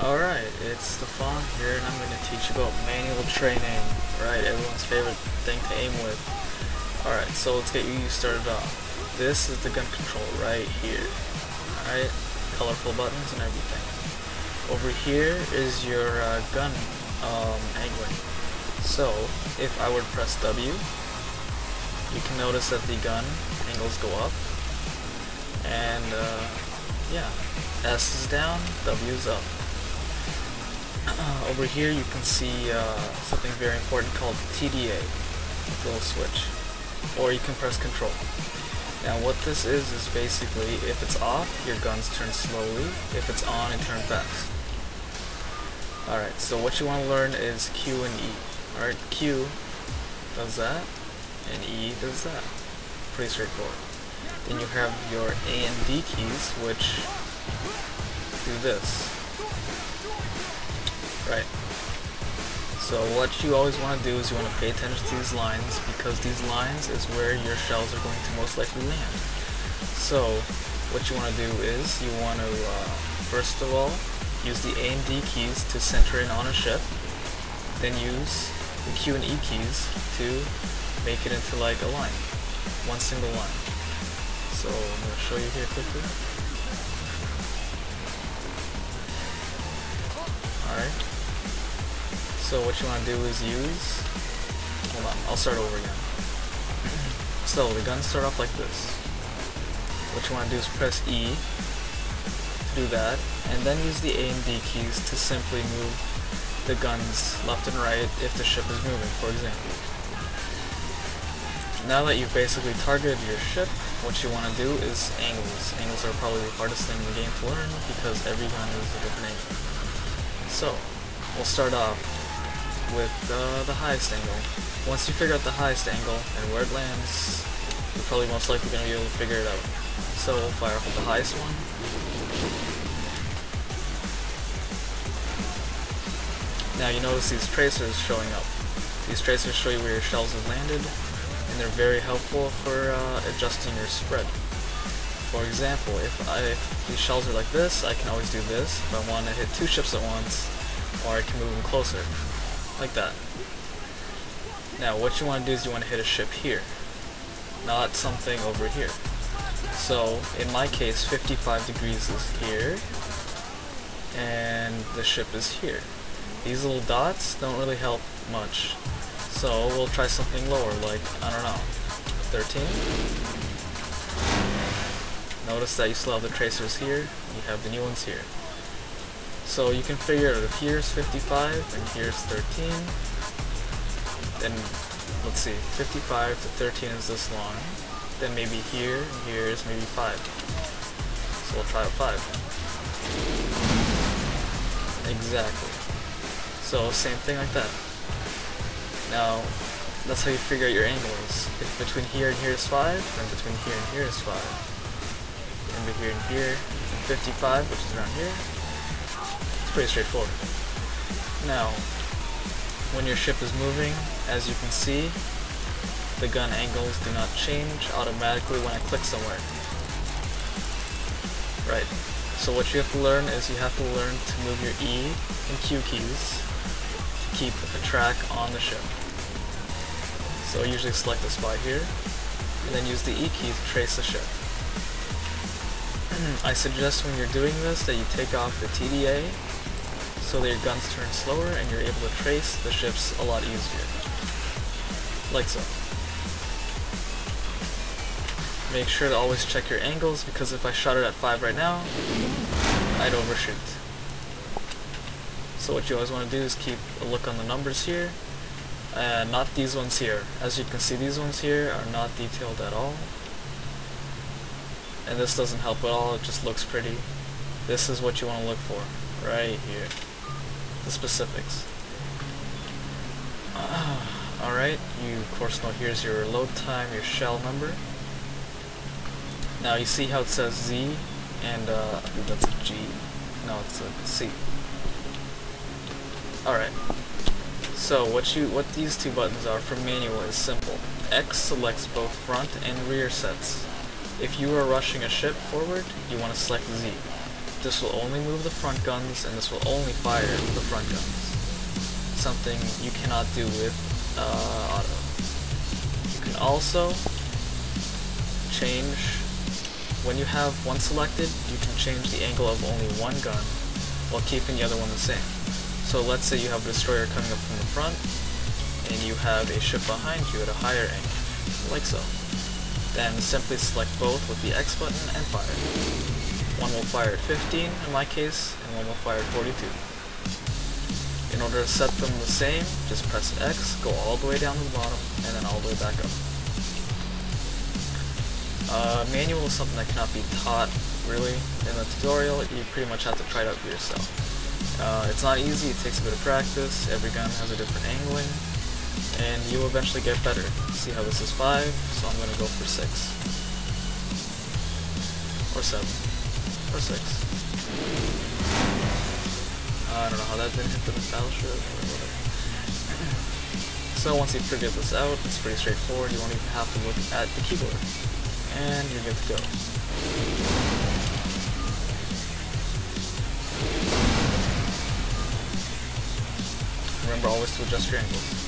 Alright, it's Stefan here, and I'm going to teach you about manual training, right? Everyone's favorite thing to aim with. Alright, so let's get you started off. This is the gun control right here. Alright, colorful buttons and everything. Over here is your gun angling. So, if I were to press W, you can notice that the gun angles go up. And, yeah, S is down, W is up. Over here you can see something very important called TDA, a little switch, or you can press control. Now what this is basically, if it's off, your guns turn slowly, if it's on, it turns fast. Alright, so what you want to learn is Q and E. Alright, Q does that, and E does that. Pretty straightforward. Then you have your A and D keys, which do this. Right. So what you always want to do is you want to pay attention to these lines, because these lines is where your shells are going to most likely land. So what you want to do is you want to first of all use the A and D keys to center in on a ship, then use the Q and E keys to make it into like a line, one single line. So I'm going to show you here quickly. Alright. So what you want to do is hold on, I'll start over again. So the guns start off like this. What you want to do is press E to do that, and then use the A and D keys to simply move the guns left and right if the ship is moving, for example. Now that you've basically targeted your ship, what you want to do is angles. Angles are probably the hardest thing in the game to learn because every gun is a different angle. So we'll start off with the highest angle. Once you figure out the highest angle and where it lands, you're probably most likely going to be able to figure it out. So we'll fire off with the highest one. Now you notice these tracers showing up. These tracers show you where your shells have landed, and they're very helpful for adjusting your spread. For example, if these shells are like this, I can always do this if I want to hit two ships at once, or I can move them closer. Like that. Now what you want to do is you want to hit a ship here, not something over here. So in my case 55 degrees is here, and the ship is here. These little dots don't really help much, so we'll try something lower, like, I don't know, 13. Notice that you still have the tracers here, you have the new ones here. So you can figure out if here's 55 and here's 13, then let's see, 55 to 13 is this long, then maybe here and here is maybe 5. So we'll try out 5. Exactly. So same thing like that. Now that's how you figure out your angles. If between here and here is 5, then between here and here is 5. And between here and here, and 55, which is around here. Pretty straightforward. Now, when your ship is moving, as you can see, the gun angles do not change automatically when I click somewhere. Right. So what you have to learn is you have to learn to move your E and Q keys to keep a track on the ship. So usually select a spot here, and then use the E key to trace the ship. I suggest when you're doing this that you take off the TDA, so that your guns turn slower and you're able to trace the ships a lot easier. Like so. Make sure to always check your angles, because if I shot it at 5 right now, I'd overshoot. So what you always want to do is keep a look on the numbers here, and not these ones here. As you can see, these ones here are not detailed at all. And this doesn't help at all, it just looks pretty. This is what you want to look for, right here. The specifics. Alright, you of course know here's your load time, your shell number. Now you see how it says Z, and I think that's a G. No, it's a C. Alright. So what these two buttons are for manual is simple. X selects both front and rear sets. If you are rushing a ship forward, you want to select Z. this will only move the front guns, and this will only fire the front guns. Something you cannot do with auto. You can also change, when you have one selected, you can change the angle of only one gun while keeping the other one the same. So let's say you have a destroyer coming up from the front, and you have a ship behind you at a higher angle, like so. Then simply select both with the X button and fire. One will fire at 15 in my case, and one will fire at 42. In order to set them the same, just press X, go all the way down to the bottom, and then all the way back up. Manual is something that cannot be taught, really, in the tutorial. You pretty much have to try it out for yourself. It's not easy, it takes a bit of practice, every gun has a different angling, and you'll eventually get better. See how this is 5, so I'm going to go for 6. Or 7. Or 6. I don't know how that didn't hit the battleship, or whatever. So once you figure this out, it's pretty straightforward, you won't even have to look at the keyboard. And you're good to go. Remember always to adjust your angles.